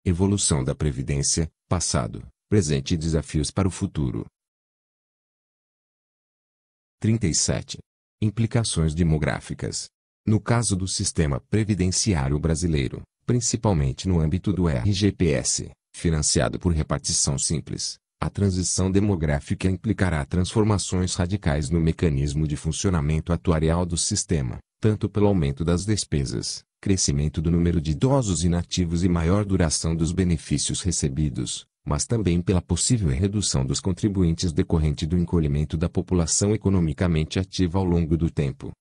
Evolução da Previdência, passado, presente e desafios para o futuro. 37. Implicações demográficas. No caso do sistema previdenciário brasileiro, principalmente no âmbito do RGPS, financiado por repartição simples, a transição demográfica implicará transformações radicais no mecanismo de funcionamento atuarial do sistema, tanto pelo aumento das despesas, crescimento do número de idosos inativos e maior duração dos benefícios recebidos, mas também pela possível redução dos contribuintes decorrente do encolhimento da população economicamente ativa ao longo do tempo.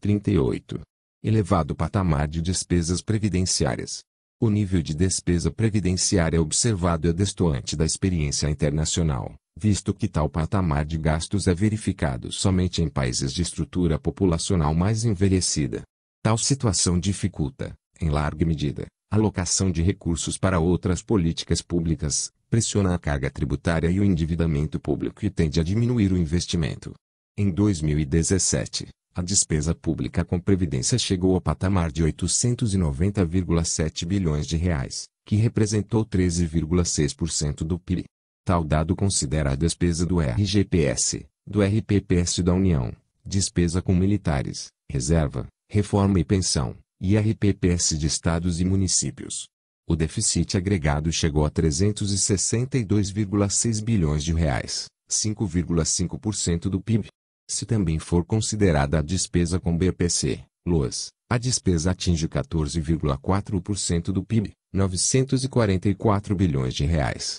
38. Elevado patamar de despesas previdenciárias. O nível de despesa previdenciária observado é destoante da experiência internacional, visto que tal patamar de gastos é verificado somente em países de estrutura populacional mais envelhecida. Tal situação dificulta, em larga medida, a alocação de recursos para outras políticas públicas, pressiona a carga tributária e o endividamento público e tende a diminuir o investimento. Em 2017, a despesa pública com previdência chegou ao patamar de 890,7 bilhões de reais, que representou 13,6% do PIB. Tal dado considera a despesa do RGPS, do RPPS da União, despesa com militares, reserva, reforma e pensão, e RPPS de estados e municípios. O déficit agregado chegou a 362,6 bilhões de reais, 5,5% do PIB. Se também for considerada a despesa com BPC, LOAS, a despesa atinge 14,4% do PIB, 944 bilhões de reais.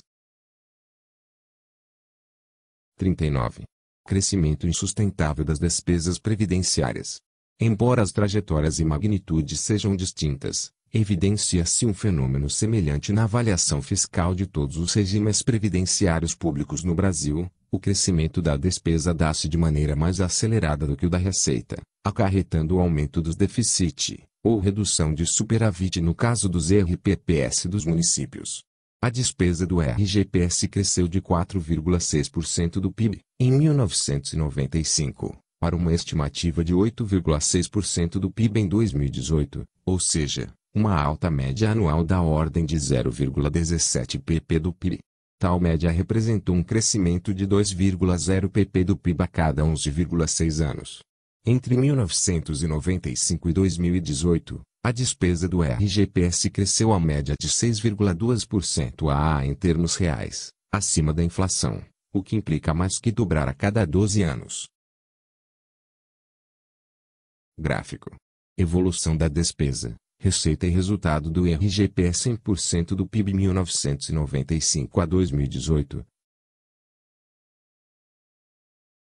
39. Crescimento insustentável das despesas previdenciárias. Embora as trajetórias e magnitudes sejam distintas, evidencia-se um fenômeno semelhante na avaliação fiscal de todos os regimes previdenciários públicos no Brasil. O crescimento da despesa dá-se de maneira mais acelerada do que o da receita, acarretando o aumento dos déficit, ou redução de superávit no caso dos RPPS dos municípios. A despesa do RGPS cresceu de 4,6% do PIB, em 1995, para uma estimativa de 8,6% do PIB em 2018, ou seja, uma alta média anual da ordem de 0,17 pp do PIB. Tal média representou um crescimento de 2,0 pp do PIB a cada 11,6 anos. Entre 1995 e 2018, a despesa do RGPS cresceu a média de 6,2% em termos reais, acima da inflação, o que implica mais que dobrar a cada 12 anos. Gráfico. Evolução da despesa, receita e resultado do RGPS em % do PIB 1995 a 2018.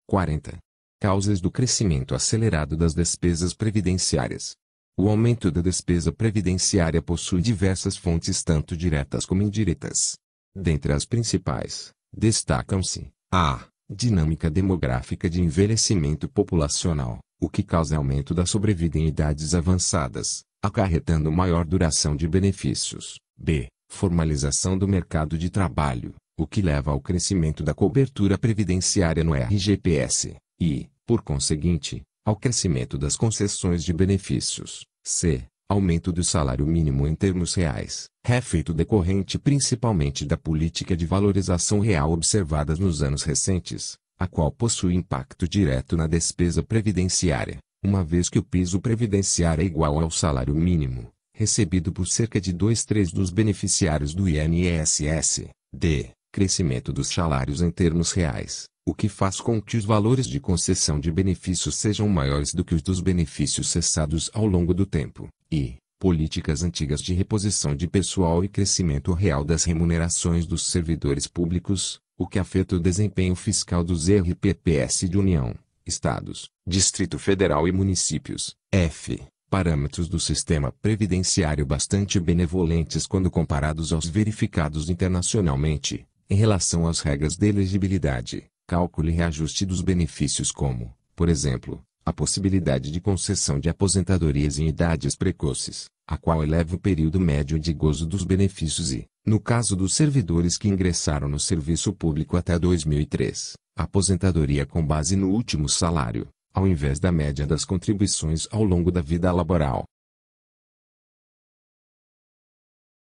40. Causas do crescimento acelerado das despesas previdenciárias. O aumento da despesa previdenciária possui diversas fontes tanto diretas como indiretas. Dentre as principais, destacam-se: a dinâmica demográfica de envelhecimento populacional, o que causa aumento da sobrevida em idades avançadas, acarretando maior duração de benefícios. B. Formalização do mercado de trabalho, o que leva ao crescimento da cobertura previdenciária no RGPS, e, por conseguinte, ao crescimento das concessões de benefícios. C. Aumento do salário mínimo em termos reais, efeito decorrente principalmente da política de valorização real observada nos anos recentes, a qual possui impacto direto na despesa previdenciária, uma vez que o piso previdenciário é igual ao salário mínimo, recebido por cerca de 2/3 dos beneficiários do INSS. D. Crescimento dos salários em termos reais, o que faz com que os valores de concessão de benefícios sejam maiores do que os dos benefícios cessados ao longo do tempo. E políticas antigas de reposição de pessoal e crescimento real das remunerações dos servidores públicos, o que afeta o desempenho fiscal dos RPPS de União, Estados, Distrito Federal e municípios. F. Parâmetros do sistema previdenciário bastante benevolentes quando comparados aos verificados internacionalmente, em relação às regras de elegibilidade, cálculo e reajuste dos benefícios como, por exemplo, a possibilidade de concessão de aposentadorias em idades precoces, a qual eleva o período médio de gozo dos benefícios e, no caso dos servidores que ingressaram no serviço público até 2003, a aposentadoria com base no último salário, ao invés da média das contribuições ao longo da vida laboral.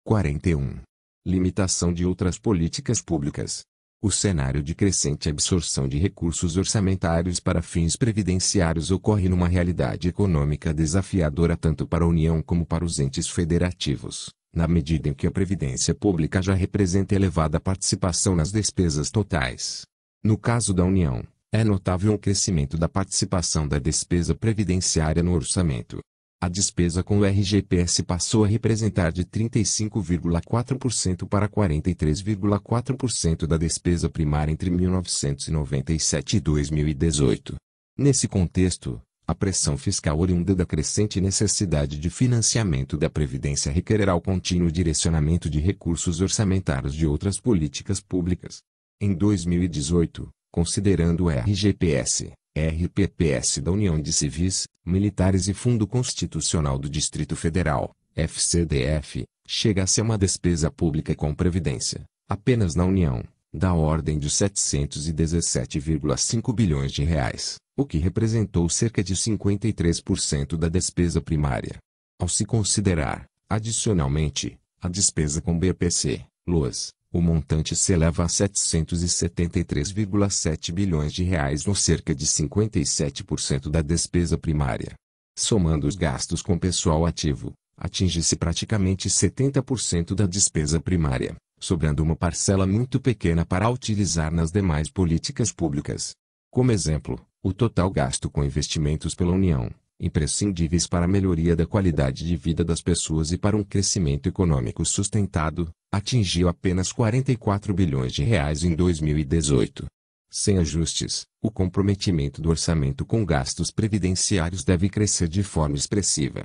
41. Limitação de outras políticas públicas. O cenário de crescente absorção de recursos orçamentários para fins previdenciários ocorre numa realidade econômica desafiadora tanto para a União como para os entes federativos, na medida em que a previdência pública já representa elevada participação nas despesas totais. No caso da União, é notável um crescimento da participação da despesa previdenciária no orçamento. A despesa com o RGPS passou a representar de 35,4% para 43,4% da despesa primária entre 1997 e 2018. Nesse contexto, a pressão fiscal oriunda da crescente necessidade de financiamento da Previdência requererá o contínuo direcionamento de recursos orçamentários de outras políticas públicas. Em 2018, considerando o RGPS, RPPS da União de Civis, Militares e Fundo Constitucional do Distrito Federal, FCDF, chega-se a uma despesa pública com previdência, apenas na União, da ordem de 717,5 bilhões de reais, o que representou cerca de 53% da despesa primária. Ao se considerar, adicionalmente, a despesa com BPC, LOAS, o montante se eleva a 773,7 bilhões de reais ou cerca de 57% da despesa primária. Somando os gastos com pessoal ativo, atinge-se praticamente 70% da despesa primária, sobrando uma parcela muito pequena para utilizar nas demais políticas públicas. Como exemplo, o total gasto com investimentos pela União, imprescindíveis para a melhoria da qualidade de vida das pessoas e para um crescimento econômico sustentado, atingiu apenas 44 bilhões de reais em 2018. Sem ajustes, o comprometimento do orçamento com gastos previdenciários deve crescer de forma expressiva.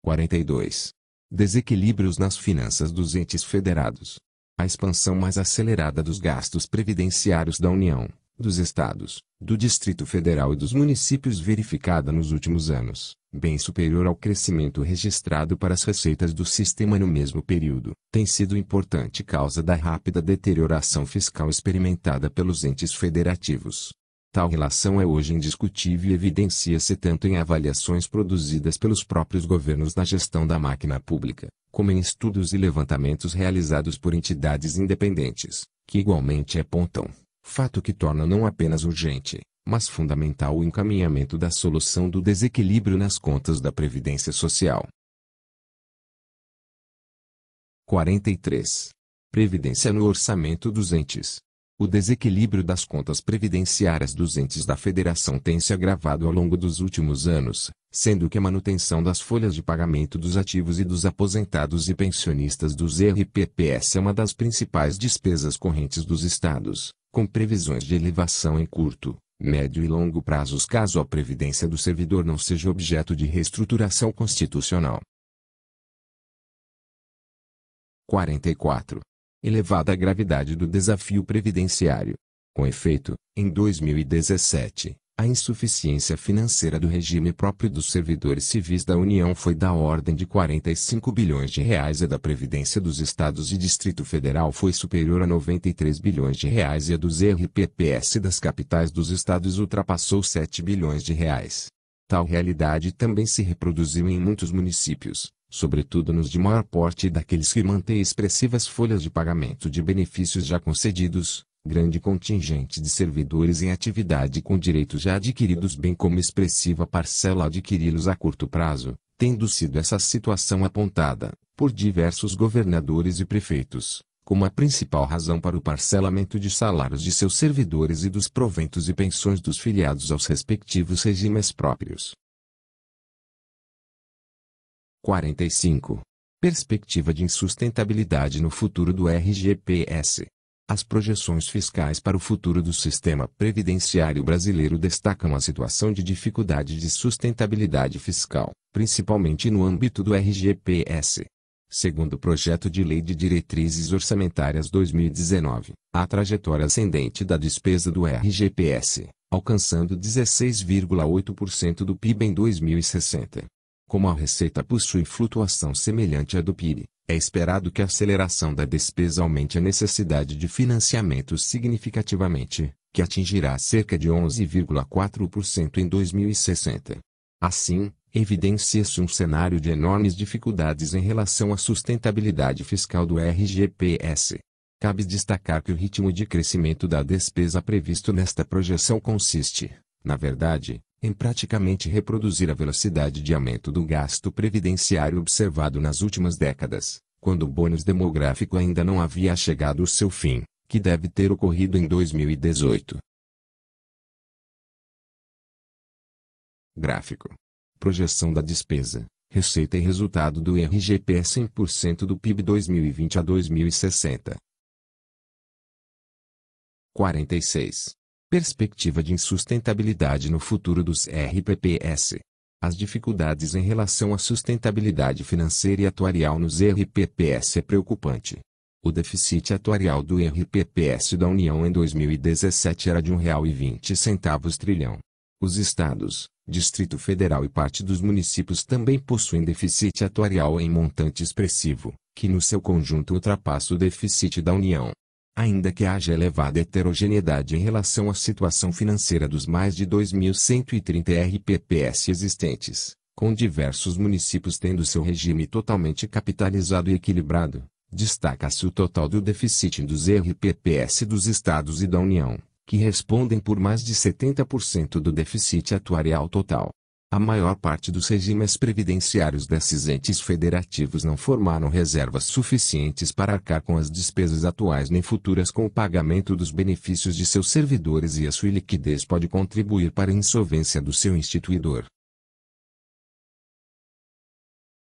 42. Desequilíbrios nas finanças dos entes federados. A expansão mais acelerada dos gastos previdenciários da União, dos Estados, do Distrito Federal e dos municípios verificada nos últimos anos, bem superior ao crescimento registrado para as receitas do sistema no mesmo período, tem sido importante causa da rápida deterioração fiscal experimentada pelos entes federativos. Tal relação é hoje indiscutível e evidencia-se tanto em avaliações produzidas pelos próprios governos na gestão da máquina pública, como em estudos e levantamentos realizados por entidades independentes, que igualmente apontam, fato que torna não apenas urgente, mas fundamental o encaminhamento da solução do desequilíbrio nas contas da Previdência Social. 43. Previdência no orçamento dos entes. O desequilíbrio das contas previdenciárias dos entes da Federação tem se agravado ao longo dos últimos anos, sendo que a manutenção das folhas de pagamento dos ativos e dos aposentados e pensionistas dos RPPS é uma das principais despesas correntes dos estados, com previsões de elevação em curto, médio e longo prazos caso a previdência do servidor não seja objeto de reestruturação constitucional. 44. Elevada gravidade do desafio previdenciário. Com efeito, em 2017, a insuficiência financeira do regime próprio dos servidores civis da União foi da ordem de 45 bilhões de reais e a da Previdência dos Estados e Distrito Federal foi superior a 93 bilhões de reais e a dos RPPS das capitais dos estados ultrapassou 7 bilhões de reais. Tal realidade também se reproduziu em muitos municípios, sobretudo nos de maior porte e daqueles que mantêm expressivas folhas de pagamento de benefícios já concedidos, grande contingente de servidores em atividade com direitos já adquiridos bem como expressiva parcela a adquiri-los a curto prazo, tendo sido essa situação apontada, por diversos governadores e prefeitos, como a principal razão para o parcelamento de salários de seus servidores e dos proventos e pensões dos filiados aos respectivos regimes próprios. 45. Perspectiva de insustentabilidade no futuro do RGPS. As projeções fiscais para o futuro do sistema previdenciário brasileiro destacam a situação de dificuldade de sustentabilidade fiscal, principalmente no âmbito do RGPS. Segundo o Projeto de Lei de Diretrizes Orçamentárias 2019, a trajetória ascendente da despesa do RGPS, alcançando 16,8% do PIB em 2060. Como a receita possui flutuação semelhante à do PIB, é esperado que a aceleração da despesa aumente a necessidade de financiamento significativamente, que atingirá cerca de 11,4% em 2060. Assim, evidencia-se um cenário de enormes dificuldades em relação à sustentabilidade fiscal do RGPS. Cabe destacar que o ritmo de crescimento da despesa previsto nesta projeção consiste, na verdade, em praticamente reproduzir a velocidade de aumento do gasto previdenciário observado nas últimas décadas, quando o bônus demográfico ainda não havia chegado ao seu fim, que deve ter ocorrido em 2018. Gráfico. Projeção da despesa, receita e resultado do RGPS em % do PIB 2020 a 2060. 46. Perspectiva de insustentabilidade no futuro dos RPPS. As dificuldades em relação à sustentabilidade financeira e atuarial nos RPPS é preocupante. O déficit atuarial do RPPS da União em 2017 era de R$ 1,20 trilhão. Os estados, Distrito Federal e parte dos municípios também possuem déficit atuarial em montante expressivo, que no seu conjunto ultrapassa o déficit da União. Ainda que haja elevada heterogeneidade em relação à situação financeira dos mais de 2.130 RPPS existentes, com diversos municípios tendo seu regime totalmente capitalizado e equilibrado, destaca-se o total do déficit dos RPPS dos estados e da União, que respondem por mais de 70% do déficit atuarial total. A maior parte dos regimes previdenciários desses entes federativos não formaram reservas suficientes para arcar com as despesas atuais nem futuras com o pagamento dos benefícios de seus servidores, e a sua liquidez pode contribuir para a insolvência do seu instituidor.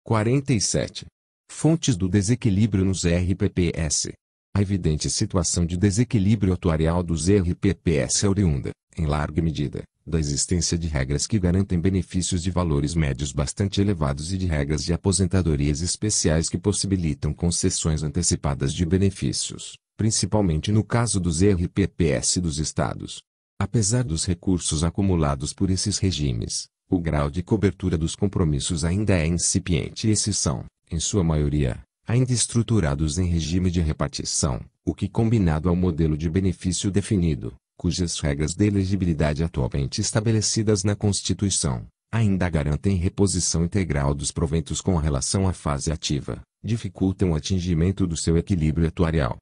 47. Fontes do desequilíbrio nos RPPS. A evidente situação de desequilíbrio atuarial dos RPPS é oriunda, em larga medida, da existência de regras que garantem benefícios de valores médios bastante elevados e de regras de aposentadorias especiais que possibilitam concessões antecipadas de benefícios, principalmente no caso dos RPPS dos estados. Apesar dos recursos acumulados por esses regimes, o grau de cobertura dos compromissos ainda é incipiente e esses são, em sua maioria, ainda estruturados em regime de repartição, o que, combinado ao modelo de benefício definido, cujas regras de elegibilidade atualmente estabelecidas na Constituição, ainda garantem reposição integral dos proventos com relação à fase ativa, dificultam o atingimento do seu equilíbrio atuarial.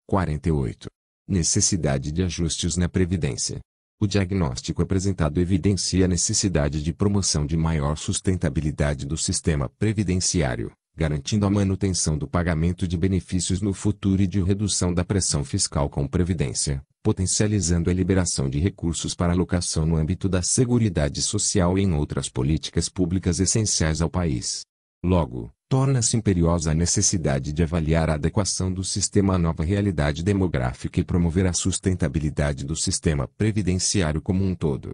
48. Necessidade de ajustes na Previdência. O diagnóstico apresentado evidencia a necessidade de promoção de maior sustentabilidade do sistema previdenciário, garantindo a manutenção do pagamento de benefícios no futuro e de redução da pressão fiscal com previdência, potencializando a liberação de recursos para alocação no âmbito da Seguridade Social e em outras políticas públicas essenciais ao país. Logo, torna-se imperiosa a necessidade de avaliar a adequação do sistema à nova realidade demográfica e promover a sustentabilidade do sistema previdenciário como um todo.